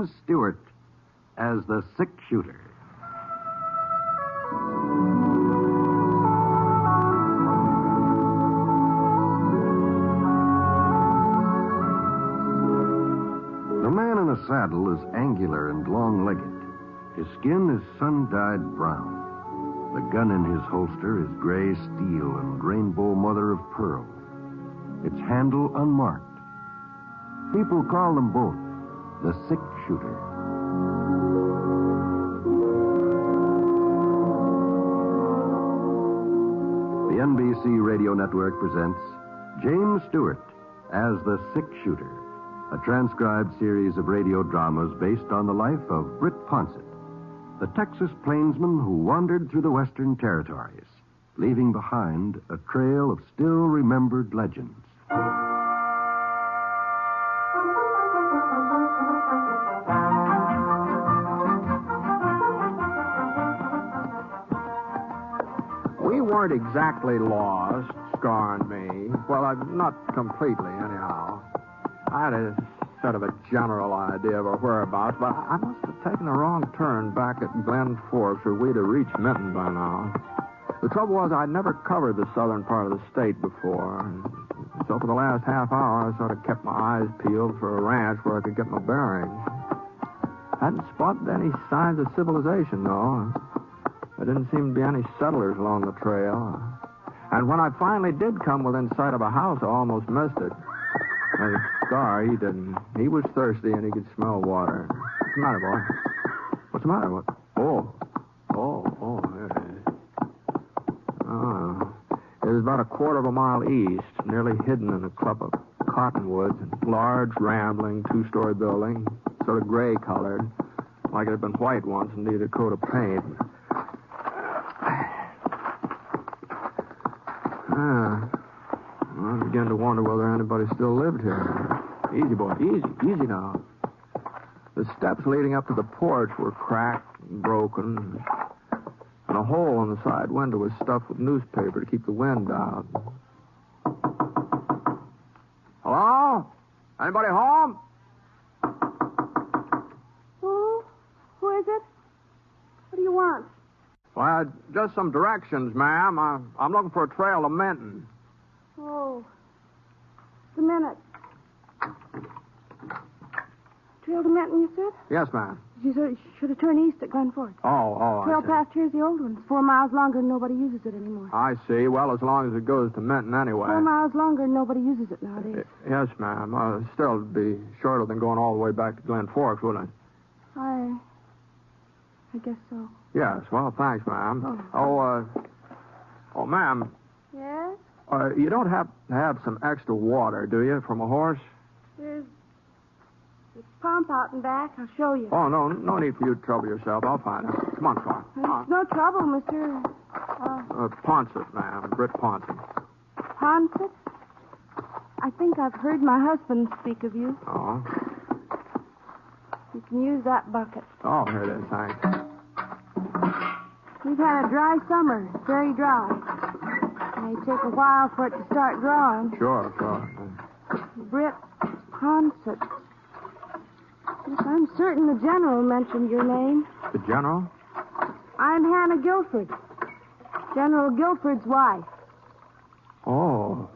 James Stewart as the six-shooter. The man in a saddle is angular and long-legged. His skin is sun-dyed brown. The gun in his holster is gray steel and rainbow mother of pearl. Its handle unmarked. People call them both the six-shooter. The NBC Radio Network presents James Stewart as the six-shooter, a transcribed series of radio dramas based on the life of Britt Ponset, the Texas plainsman who wandered through the Western Territories, leaving behind a trail of still remembered legends. We weren't exactly lost, Scar and me. Well, not completely, anyhow. I had a sort of a general idea of our whereabouts, but I must have taken a wrong turn back at Glen Forks, or we'd have reached Minton by now. The trouble was I'd never covered the southern part of the state before. So for the last half hour, I sort of kept my eyes peeled for a ranch where I could get my bearings. Hadn't spotted any signs of civilization, though. There didn't seem to be any settlers along the trail. And when I finally did come within sight of a house, I almost missed it. And Scar, he didn't. He was thirsty and he could smell water. What's the matter, boy? What's the matter? What? Oh, there it is. Oh. It was about a quarter of a mile east, nearly hidden in a clump of cottonwoods, a large, rambling, two-story building, sort of gray-colored, like it had been white once and needed a coat of paint. I began to wonder whether anybody still lived here. Easy, boy. Easy now. The steps leading up to the porch were cracked and broken, and a hole in the side window was stuffed with newspaper to keep the wind out. Hello? Anybody home? Who is it? What do you want? Well, just some directions, ma'am. I'm looking for a trail to Minton. Oh, just a minute. Trail to Minton, you said? Yes, ma'am. You should have turned east at Glen Forks. Oh, Trail I see. past here's the old one. It's 4 miles longer and nobody uses it anymore. I see. Well, as long as it goes to Minton anyway. 4 miles longer and nobody uses it nowadays. Yes, ma'am. Still, it'd be shorter than going all the way back to Glen Forks, wouldn't it? I guess so. Yes. Well, thanks, ma'am. Oh, ma'am. Yes? You don't have to have some extra water, do you, from a horse? There's a pump out and back. I'll show you. Oh, no need for you to trouble yourself. I'll find it. Come on, Scar. It's no trouble, Mr. Ponset, ma'am. Britt Ponset. Ponset? I think I've heard my husband speak of you. Oh. You can use that bucket. Oh, here it is. Thanks. We've had a dry summer. Very dry. It may take a while for it to start drawing. Sure. Britt Ponset. Yes, I'm certain the general mentioned your name. The general? I'm Hannah Gillford. General Gillford's wife. Oh,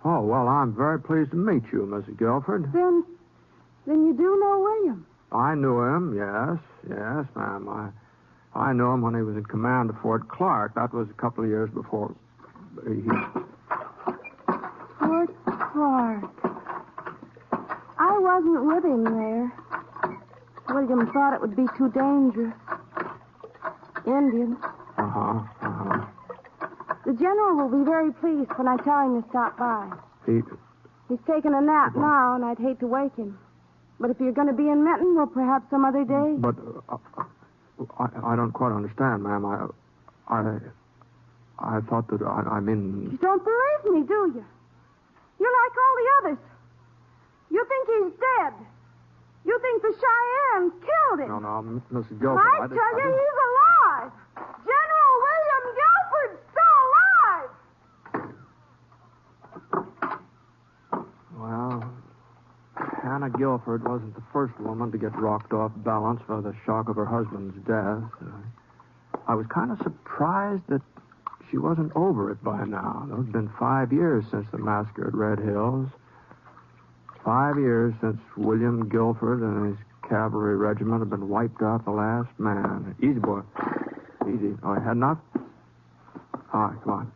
well, I'm very pleased to meet you, Mrs. Gillford. Then you do know William. I knew him, yes, ma'am. I knew him when he was in command of Fort Clark. That was a couple of years before Fort Clark. I wasn't with him there. William thought it would be too dangerous. Indians. The general will be very pleased when I tell him to stop by. He's taking a nap now, and I'd hate to wake him. But if you're going to be in Minton, well, perhaps some other day. But I don't quite understand, ma'am. I thought that I mean. You don't believe me, do you? You're like all the others. You think he's dead. You think the Cheyennes killed him. No, Mrs. Gilford. I tell you, he's alive. General William Gilford's still alive. Well, Hannah Hannah Gillford wasn't the first woman to get rocked off balance by the shock of her husband's death. I was kind of surprised that she wasn't over it by now. It had been 5 years since the massacre at Red Hills. 5 years since William Gillford and his cavalry regiment had been wiped out the last man. Easy, boy. Easy. Oh, you had enough? All right, come on.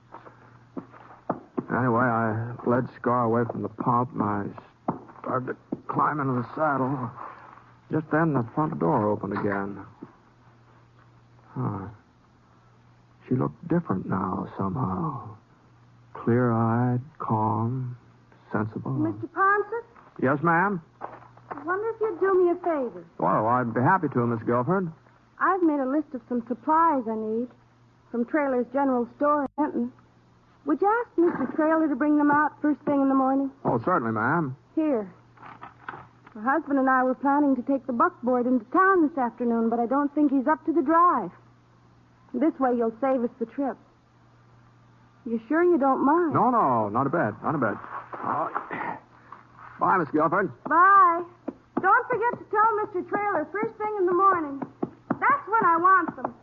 Anyway, I led Scar away from the pump, and I started to climb into the saddle. Just then, the front door opened again. Huh. She looked different now, somehow. Clear-eyed, calm, sensible. Mr. Ponset? Yes, ma'am? I wonder if you'd do me a favor. Well, I'd be happy to, Miss Gillford. I've made a list of some supplies I need from Traylor's General Store in Benton. Would you ask Mr. Traylor to bring them out first thing in the morning? Oh, certainly, ma'am. Here. My husband and I were planning to take the buckboard into town this afternoon, but I don't think he's up to the drive. This way you'll save us the trip. You sure you don't mind? No, not a bit, not a bit. Bye, Miss Gillford. Bye. Don't forget to tell Mr. Traylor first thing in the morning. That's when I want them.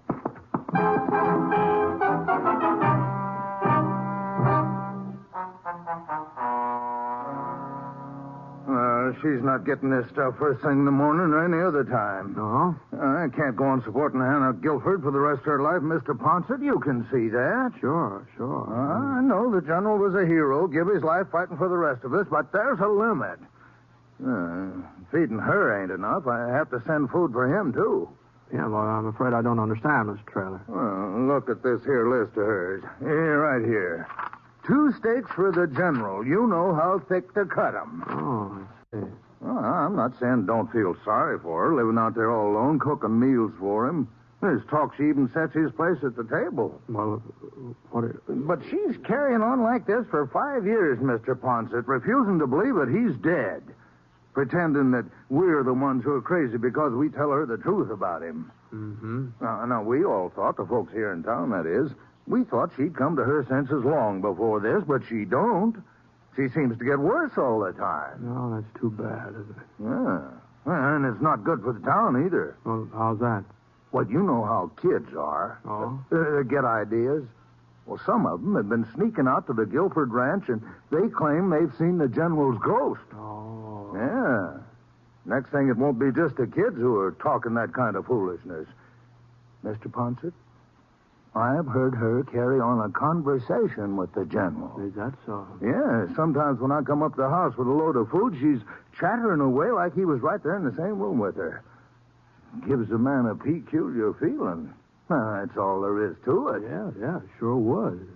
She's not getting this stuff first thing in the morning or any other time. No? I can't go on supporting Hannah Gillford for the rest of her life, Mr. Ponset. You can see that. Sure. I know the general was a hero, give his life fighting for the rest of us, but there's a limit. Feeding her ain't enough. I have to send food for him, too. Yeah, well, I'm afraid I don't understand, Mr. Traylor. Well, look at this here list of hers. Here, right here. 2 steaks for the general. You know how thick to cut 'em. Oh, I see. Well, I'm not saying don't feel sorry for her, living out there all alone, cooking meals for him. There's talk she even sets his place at the table. Well, But she's carrying on like this for 5 years, Mr. Ponset, refusing to believe that he's dead. Pretending that we're the ones who are crazy because we tell her the truth about him. Mm-hmm. Now, we all thought, the folks here in town, that is, we thought she'd come to her senses long before this, but she don't. She seems to get worse all the time. No, that's too bad, isn't it? Yeah. And it's not good for the town either. Well, how's that? Well, you know how kids are. Oh? Get ideas. Well, some of them have been sneaking out to the Gillford ranch, and they claim they've seen the general's ghost. Oh. Yeah. Next thing, it won't be just the kids who are talking that kind of foolishness. Mr. Ponset, I've heard her carry on a conversation with the general. Is that so? Yeah, sometimes when I come up to the house with a load of food, she's chattering away like he was right there in the same room with her. Gives a man a peculiar feeling. That's all there is to it. Yeah, sure would.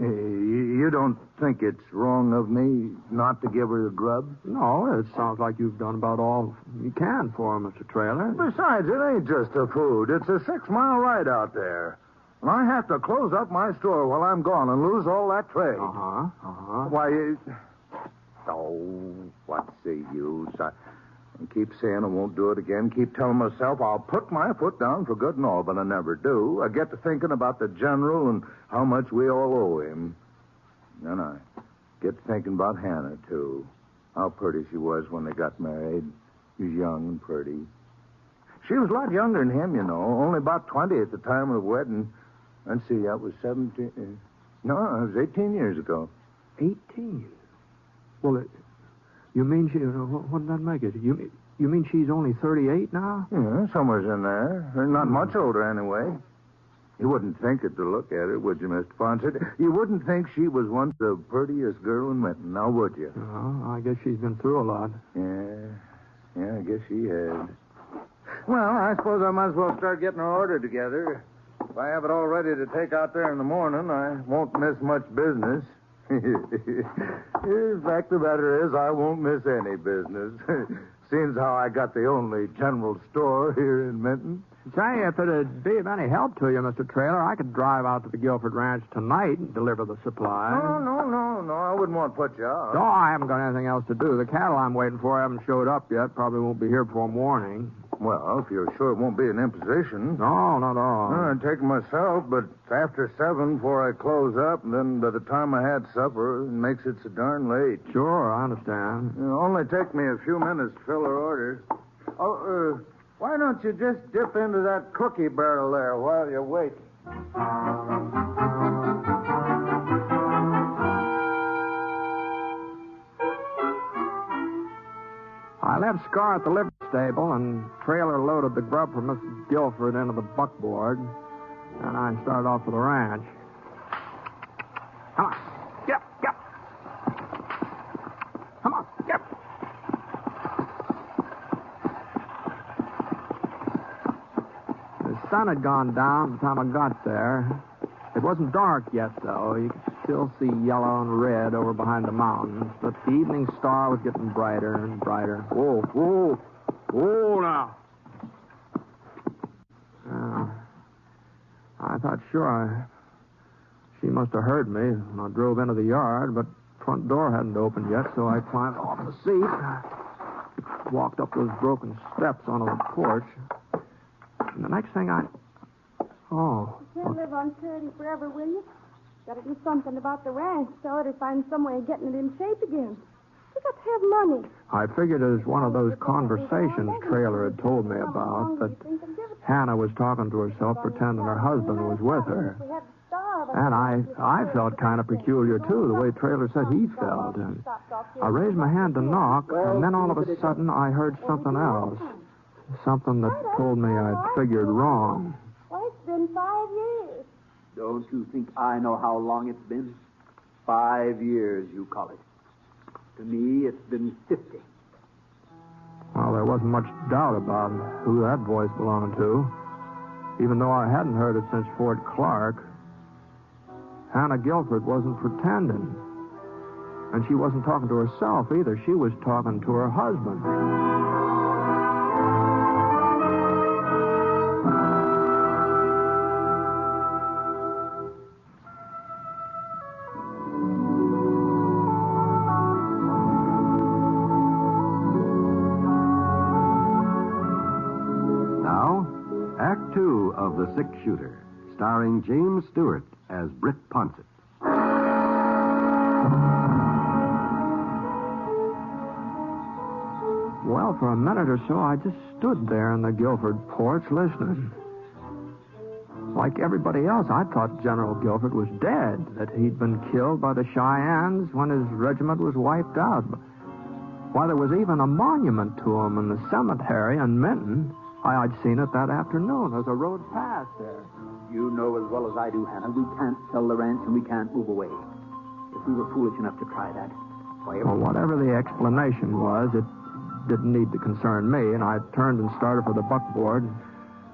You don't think it's wrong of me not to give her the grub? No, it sounds like you've done about all you can for her, Mr. Traylor. Besides, it ain't just the food. It's a 6-mile ride out there. And I have to close up my store while I'm gone and lose all that trade. Why, what's the use? I keep saying I won't do it again. Keep telling myself I'll put my foot down for good and all, but I never do. I get to thinking about the general and how much we all owe him. Then I get to thinking about Hannah, too. How pretty she was when they got married. She was young and pretty. She was a lot younger than him, you know. Only about 20 at the time of the wedding. Let's see, that was 17... No, it was 18 years ago. 18? Well, you mean she... What did that make it? You mean she's only 38 now? Yeah, somewhere's in there. Not much older, anyway. You wouldn't think it to look at her, would you, Mr. Ponset? You wouldn't think she was once the prettiest girl in Minton, now would you? Oh, I guess she's been through a lot. Yeah, I guess she has. Well, I suppose I might as well start getting her order together. If I have it all ready to take out there in the morning, I won't miss much business. In fact, the matter is, I won't miss any business. Seems how I got the only general store here in Minton. Say, if it'd be of any help to you, Mr. Traylor, I could drive out to the Gillford Ranch tonight and deliver the supplies. No, I wouldn't want to put you out. No, I haven't got anything else to do. The cattle I'm waiting for haven't showed up yet. Probably won't be here before morning. Well, if you're sure it won't be an imposition. No, not at all. I'd take it myself, but it's after 7 before I close up, and then by the time I had supper, it makes it so darn late. Sure, I understand. It'll only take me a few minutes to fill her orders. Oh, why don't you just dip into that cookie barrel there while you wait? I left Scar at the livery stable and trailer loaded the grub for Mrs. Gillford into the buckboard, and I started off for the ranch. Come on. Get up. Come on. Get up. The sun had gone down by the time I got there. It wasn't dark yet, though. You could still see yellow and red over behind the mountains, but the evening star was getting brighter and brighter. Whoa now. I thought sure she must have heard me when I drove into the yard, but the front door hadn't opened yet, so I climbed off the seat, walked up those broken steps onto the porch, and the next thing You can't live on charity forever, will you? Got to do something about the ranch, sell it, or find some way of getting it in shape again. You got to have money. I figured it was one of those conversations Trailer had told me about, that Hannah was talking to herself, pretending her husband was with her. And I felt kind of peculiar, too, the way Trailer said he felt. And I raised my hand to knock, and then all of a sudden I heard something else. Something that told me I'd figured wrong. Well, it's been 5 years. Don't you think I know how long it's been? 5 years, you call it. To me, it's been 50. Well, there wasn't much doubt about who that voice belonged to, even though I hadn't heard it since Fort Clark. Hannah Gillford wasn't pretending. And she wasn't talking to herself either. She was talking to her husband. Act 2 of The Six Shooter, starring James Stewart as Britt Ponset. Well, for a minute or so, I just stood there in the Gillford porch listening. Like everybody else, I thought General Gillford was dead, that he'd been killed by the Cheyennes when his regiment was wiped out. Why, there was even a monument to him in the cemetery in Minton. I'd seen it that afternoon. There's a road past there. You know as well as I do, Hannah, we can't sell the ranch and we can't move away. If we were foolish enough to try that, well, whatever the explanation was, it didn't need to concern me, and I turned and started for the buckboard.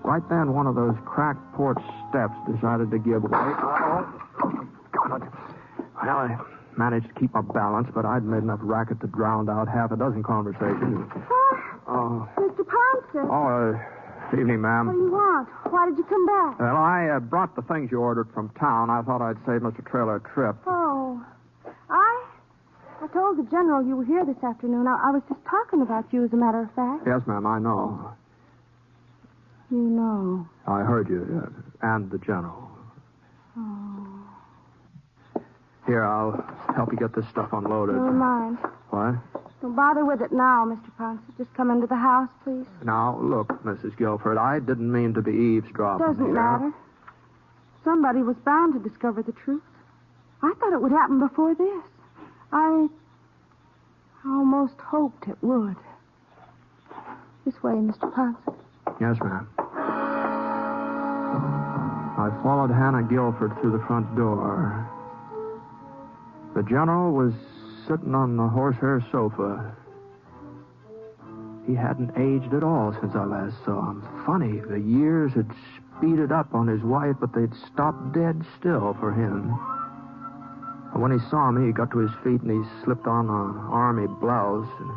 Right then, one of those cracked porch steps decided to give way. Well, I managed to keep my balance, but I'd made enough racket to drown out half a dozen conversations. Mr. Ponset. Evening, ma'am. What do you want? Why did you come back? Well, I brought the things you ordered from town. I thought I'd save Mr. Trailer a trip. Oh. I told the General you were here this afternoon. I was just talking about you, as a matter of fact. Yes, ma'am, I know. You know. I heard you, and the General. Oh. Here, I'll help you get this stuff unloaded. Never mind. What? Don't bother with it now, Mr. Ponset. Just come into the house, please. Now, look, Mrs. Gillford, I didn't mean to be eavesdropping. Doesn't matter. Somebody was bound to discover the truth. I thought it would happen before this. I almost hoped it would. This way, Mr. Ponset. Yes, ma'am. I followed Hannah Gillford through the front door. The General was sitting on the horsehair sofa. He hadn't aged at all since I last saw him. Funny, the years had speeded up on his wife, but they'd stopped dead still for him. And when he saw me, he got to his feet and he slipped on an army blouse. And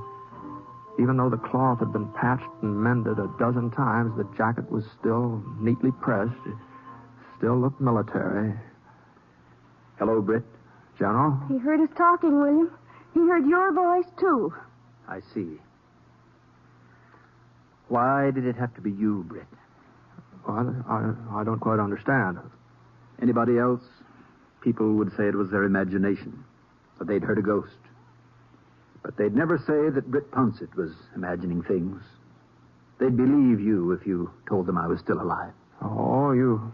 even though the cloth had been patched and mended a dozen times, the jacket was still neatly pressed. It still looked military. Hello, Britt. General? He heard us talking, William. He heard your voice, too. I see. Why did it have to be you, Britt? Well, I don't quite understand. Anybody else? People would say it was their imagination, that they'd heard a ghost. But they'd never say that Britt Ponset was imagining things. They'd believe you if you told them I was still alive. Oh, you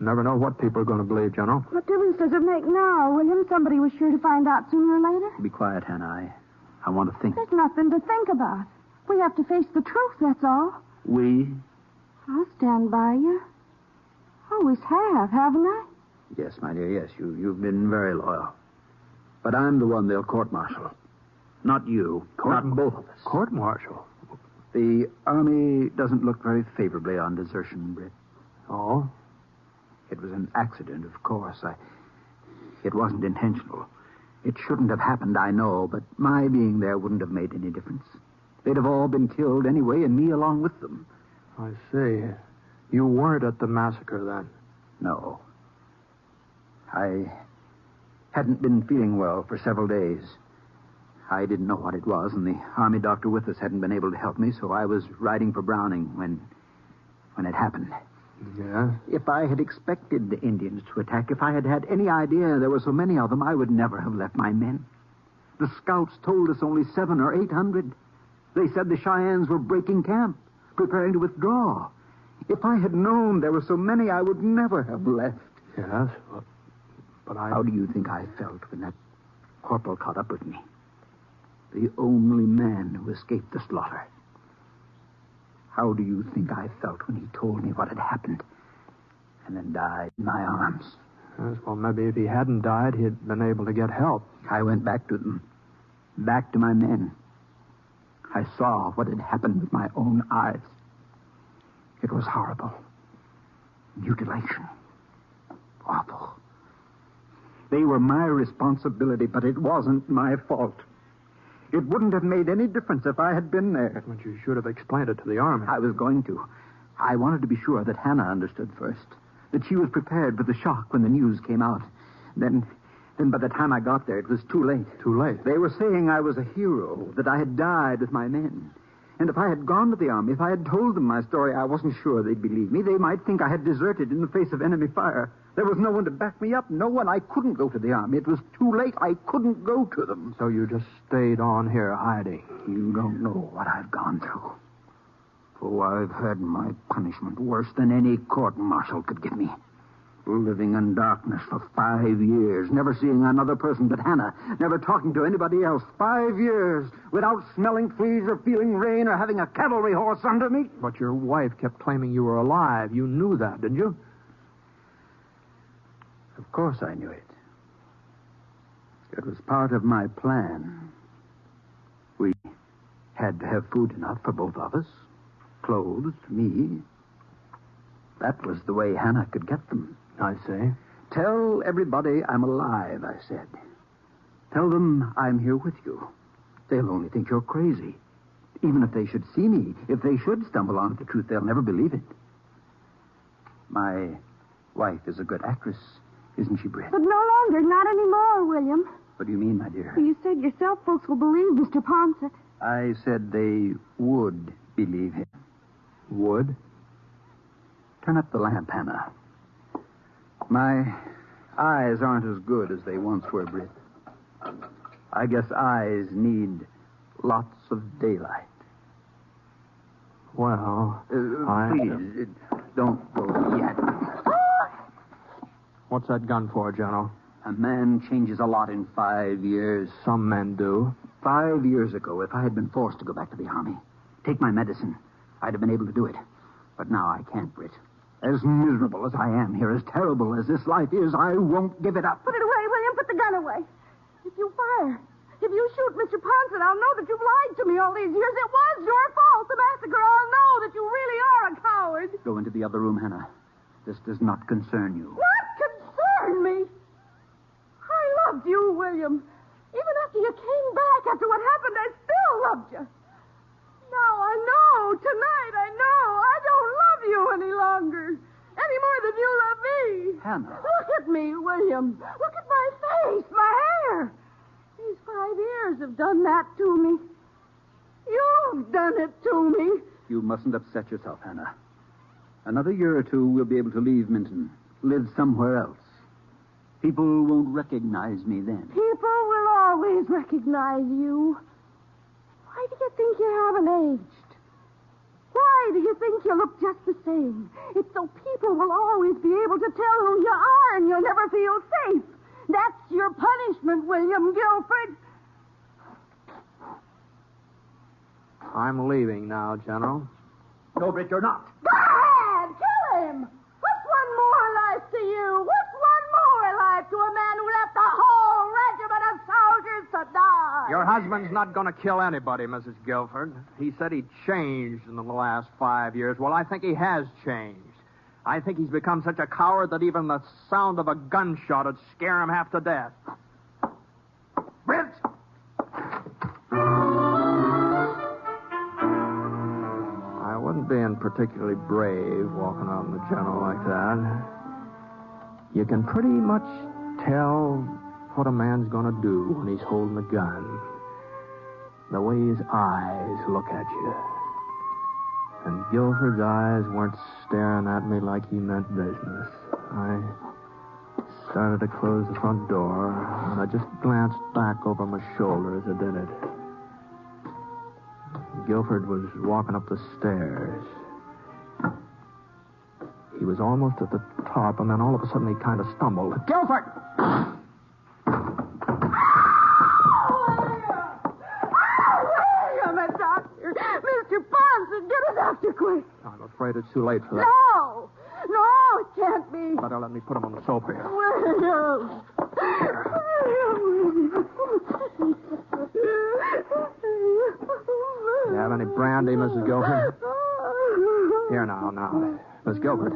never know what people are going to believe, General. What difference does it make now, William? Somebody was sure to find out sooner or later. Be quiet, Hannah. I want to think. There's nothing to think about. We have to face the truth, that's all. We? I'll stand by you. Always have, haven't I? Yes, my dear, yes. You've been very loyal. But I'm the one they'll court-martial. Not you. Not both of us. Court-martial? The Army doesn't look very favorably on desertion, Britt. Oh? It was an accident, of course. It wasn't intentional. It shouldn't have happened, I know, but my being there wouldn't have made any difference. They'd have all been killed anyway, and me along with them. I see. You weren't at the massacre then? No. I hadn't been feeling well for several days. I didn't know what it was, and the Army doctor with us hadn't been able to help me, so I was riding for Browning when it happened. Yeah? If I had expected the Indians to attack, if I had had any idea there were so many of them, I would never have left my men. The scouts told us only 700 or 800. They said the Cheyennes were breaking camp, preparing to withdraw. If I had known there were so many, I would never have left. Yes, but I... How do you think I felt when that corporal caught up with me? The only man who escaped the slaughter. How do you think I felt when he told me what had happened and then died in my arms? Yes, well, maybe if he hadn't died, he'd been able to get help. I went back to them, back to my men. I saw what had happened with my own eyes. It was horrible. Mutilation. Awful. They were my responsibility, but it wasn't my fault. It wouldn't have made any difference if I had been there. But you should have explained it to the Army. I was going to. I wanted to be sure that Hannah understood first, that she was prepared for the shock when the news came out. Then by the time I got there, it was too late. Too late? They were saying I was a hero, that I had died with my men. And if I had gone to the Army, if I had told them my story, I wasn't sure they'd believe me. They might think I had deserted in the face of enemy fire. There was no one to back me up. No one. I couldn't go to the Army. It was too late. I couldn't go to them. So you just stayed on here hiding? You don't know what I've gone through. Oh, I've had my punishment worse than any court-martial could give me. Living in darkness for 5 years, never seeing another person but Hannah, never talking to anybody else. 5 years without smelling fleas or feeling rain or having a cavalry horse under me. But your wife kept claiming you were alive. You knew that, didn't you? Of course I knew it. It was part of my plan. We had to have food enough for both of us. Clothes, me. That was the way Hannah could get them. I see. Tell everybody I'm alive, I said. Tell them I'm here with you. They'll only think you're crazy. Even if they should see me, if they should stumble onto the truth, they'll never believe it. My wife is a good actress, isn't she, Britt? But no longer, not anymore, William. What do you mean, my dear? You said yourself folks will believe Mr. Ponset. I said they would believe him. Would? Turn up the lamp, Hannah. My eyes aren't as good as they once were, Britt. I guess eyes need lots of daylight. Well, Please, don't go yet. What's that gun for, General? A man changes a lot in 5 years. Some men do. 5 years ago, if I had been forced to go back to the Army, take my medicine, I'd have been able to do it. But now I can't, Britt. As miserable as I am here, as terrible as this life is, I won't give it up. Put it away, William. Put the gun away. If you fire, if you shoot Mr. Ponset, I'll know that you've lied to me all these years. It was your fault, the massacre. I'll know that you really are a coward. Go into the other room, Hannah. This does not concern you. What concerned me? I loved you, William. Even after you came back, after what happened, I still loved you. Now I know, tonight I know, I don't love you any longer. Any more than you love me. Hannah. Look at me, William. Look at my face, my hair. These 5 years have done that to me. You've done it to me. You mustn't upset yourself, Hannah. Another year or two, we'll be able to leave Minton, live somewhere else. People won't recognize me then. People will always recognize you. Why do you think you haven't aged? Why do you think you look just the same? It's so people will always be able to tell who you are, and you'll never feel safe. That's your punishment, William Gillford. I'm leaving now, General. No, Britt, you're not. Go ahead! Kill him! What's one more life to you? What's one more life to a man who left a whole regiment of soldiers to die? Your husband's not going to kill anybody, Mrs. Gillford. He said he changed in the last 5 years. Well, I think he has changed. I think he's become such a coward that even the sound of a gunshot would scare him half to death. Britt! I wasn't being particularly brave walking out in the General like that. You can pretty much tell what a man's going to do when he's holding a gun. The way his eyes look at you. And Gilford's eyes weren't staring at me like he meant business. I started to close the front door, and I just glanced back over my shoulder as I did it. Gilford was walking up the stairs. He was almost at the top, and then all of a sudden he kind of stumbled. Gilford! William, a doctor. Mr. Ponset, get a doctor quick. I'm afraid it's too late for that. No! No, it can't be. Better let me put him on the soap here. William. You have any brandy, Mrs. Gilford? Here now. Miss Gilford.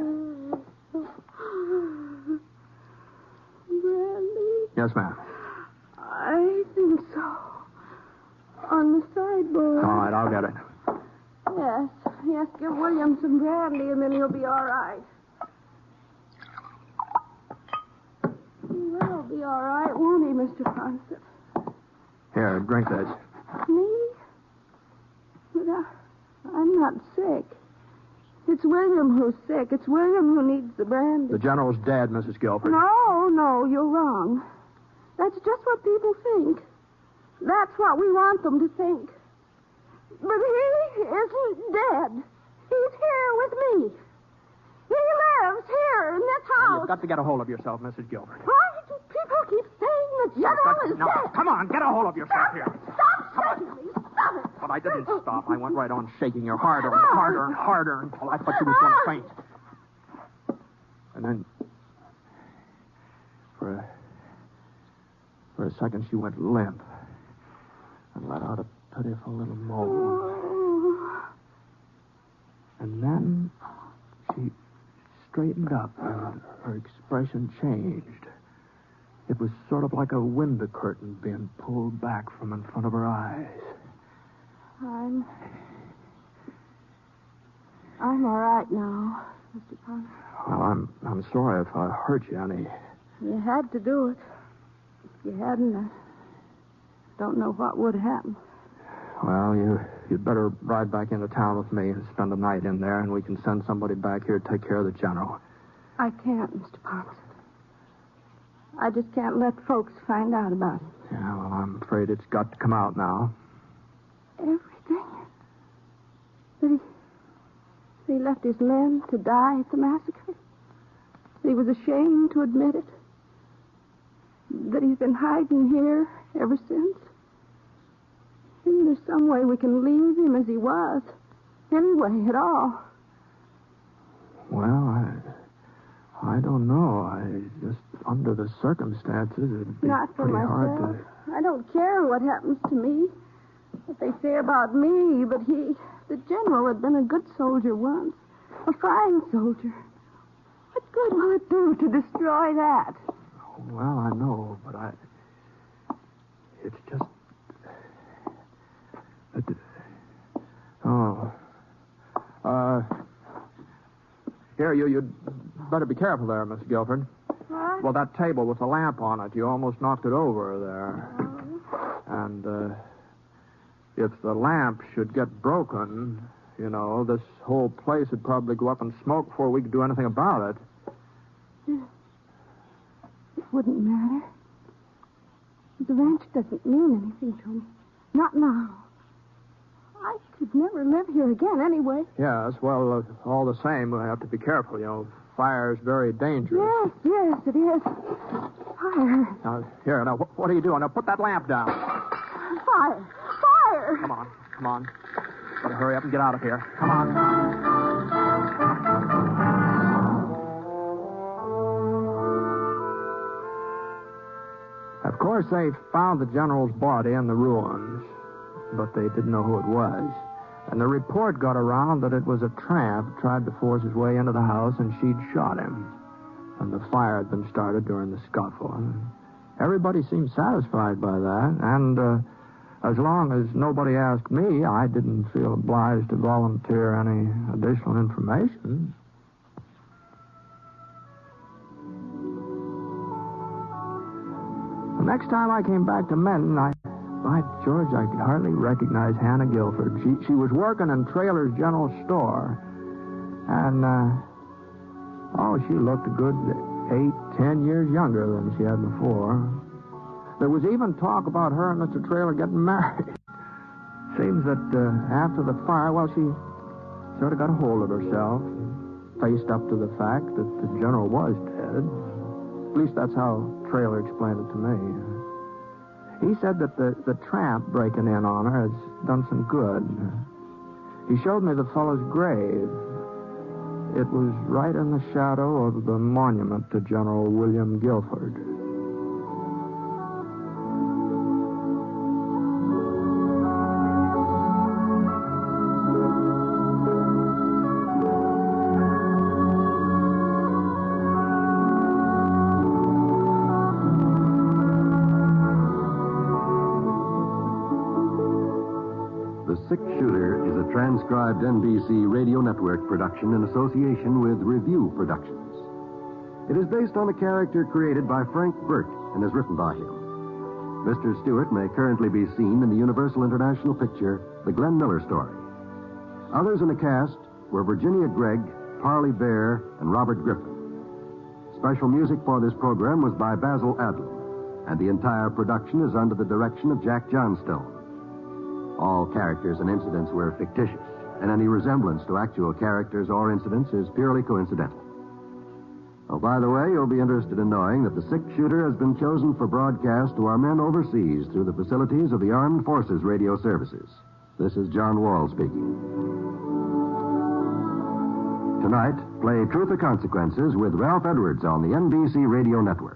Brandy? Yes, ma'am. I think so. On the sideboard. All right, I'll get it. Yes, give William some brandy and then he'll be all right. He will be all right, won't he, Mr. Ponset? Here, drink this. Me? But I'm not sick. It's William who's sick. It's William who needs the brandy. The General's dead, Mrs. Gilford. No, you're wrong. That's just what people think. That's what we want them to think. But he isn't dead. He's here with me. He lives here in this house. You've got to get a hold of yourself, Mrs. Gilford. Why do people keep saying the General is Now, dead? come on, get a hold of yourself here. Stop shaking me. Stop it. But I didn't stop. I went right on shaking you harder and harder and harder until I thought you was going to faint. And then, for a second, she went limp and let out a pitiful little moan. And then she straightened up and her expression changed. It was sort of like a window curtain being pulled back from in front of her eyes. I'm all right now, Mr. Ponset. Well, I'm sorry if I hurt you any. You had to do it. If you hadn't, I don't know what would happen. Well, you'd better ride back into town with me and spend the night in there, and we can send somebody back here to take care of the General. I can't, Mr. Ponset. I just can't let folks find out about it. Yeah, well, I'm afraid it's got to come out now. Everything? That he left his men to die at the massacre? That he was ashamed to admit it? That he's been hiding here ever since? Isn't there some way we can leave him as he was? Any way at all? Well, I don't know. Just under the circumstances, it'd be Not for pretty myself. hard to... I don't care what happens to me. What they say about me, but the General had been a good soldier once. A fine soldier. What good will it do to destroy that? Well, I know, but it's just... Here, you'd better be careful there, Miss Gilford. What? Well, that table with the lamp on it, you almost knocked it over there. And if the lamp should get broken, you know. This whole place would probably go up in smoke before we could do anything about it. It wouldn't matter. The ranch doesn't mean anything to me. Not now. I should never live here again anyway. Yes, well, all the same, we have to be careful, you know. Fire is very dangerous. Yes, it is. Fire. Now, here, now, what are you doing? Now, put that lamp down. Fire. Come on. Better hurry up and get out of here. Come on. Of course, they found the general's body in the ruins, but they didn't know who it was. And the report got around that it was a tramp who tried to force his way into the house, and she'd shot him. And the fire had been started during the scuffle. Everybody seemed satisfied by that, and as long as nobody asked me, I didn't feel obliged to volunteer any additional information. The next time I came back to Menton, by George, I could hardly recognize Hannah Gillford. She was working in Traylor's general store. And, she looked a good 8-10 years younger than she had before. There was even talk about her and Mr. Traylor getting married. Seems that after the fire, she sort of got a hold of herself, faced up to the fact that the general was dead. At least that's how Traylor explained it to me. He said that the tramp breaking in on her has done some good. He showed me the fellow's grave. It was right in the shadow of the monument to General William Gillford. Transcribed NBC Radio Network production in association with Review Productions. It is based on a character created by Frank Burt and is written by him. Mr. Stewart may currently be seen in the Universal International picture, The Glenn Miller Story. Others in the cast were Virginia Gregg, Parley Bear, and Robert Griffin. Special music for this program was by Basil Adlam, and the entire production is under the direction of Jack Johnstone. All characters and incidents were fictitious, and any resemblance to actual characters or incidents is purely coincidental. Oh, by the way, you'll be interested in knowing that the six-shooter has been chosen for broadcast to our men overseas through the facilities of the Armed Forces Radio Services. This is John Wall speaking. Tonight, play Truth or Consequences with Ralph Edwards on the NBC Radio Network.